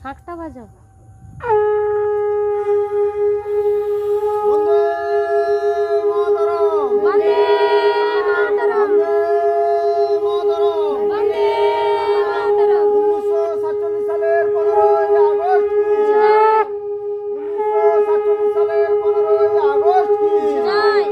শাঁখটা বাজাও। বন্দে মাতরম, বন্দে মাতরম। 1947 সালের 15ই আগস্ট কি জয়। 1947 সালের 15ই আগস্ট কি জয়।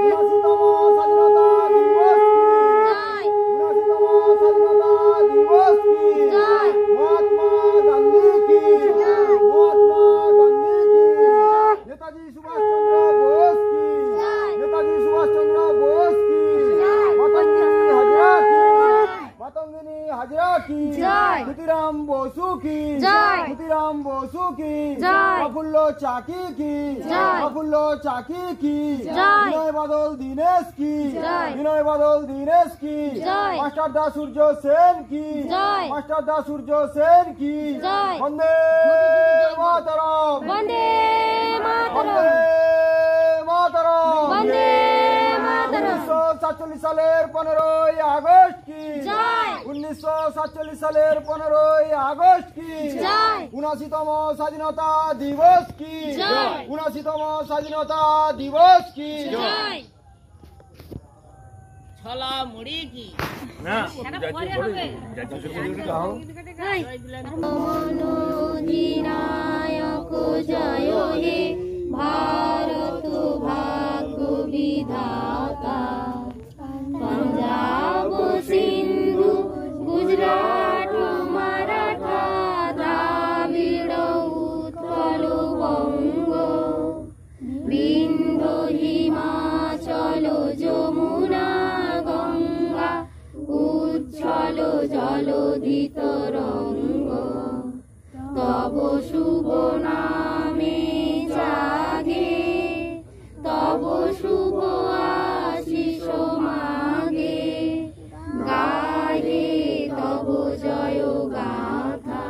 79তম স্বাধীনতা দিবস কি জয়। 79তম স্বাধীনতা দিবস কি জয়। মহাত্মা গান্ধী কি জয়। মহাত্মা গান্ধী কি জয়। নেতাজি সুভাষচন্দ্র বোস কি জয়। নেতাজি সুভাষচন্দ্র বোস কি জয়। মাতঙ্গিনী হাজরা কি জয়। মাতঙ্গিনী হাজরা কি জয়। ক্ষুদিরাম বসু কি জয়। ক্ষুদিরাম বসু কি জয়। প্রফুল্ল চাকি কি জয়। প্রফুল্ল চাকি কি জয়। বিনয় বাদল দীনেশ কি জয়। বিনয় বাদল দীনেশ কি জয়। মাস্টার দা সূর্য সেন কি জয়। মাস্টার দা সূর্য সেন কি জয়। বন্দে মাতরম, বন্দে মাতরম, বন্দে মাতরম, বন্দে মাতরম। 1947 সালের 15ই আগস্ট কি জয়। 1947 সালের 15ই আগস্ট কি জয়। 79তম স্বাধীনতা দিবস কি জয়। 79তম স্বাধীনতা দিবস কি জয়। ছলা মুড়ি কি মনোজিনায়ক জয় হে ভারত ভাগ্য বিধাতা। পঞ্জাব সিন্ধু গুজরাট মারাঠা দ্রাবিড় উৎকল বঙ্গ বিন্ধ্য হিমাচল যমুনা গঙ্গা উচ্ছল জলধি তরঙ্গ। তব শুভ নামে জাগে তব শুভ আশিস মাগে। গায়ে তব জয় গাথা।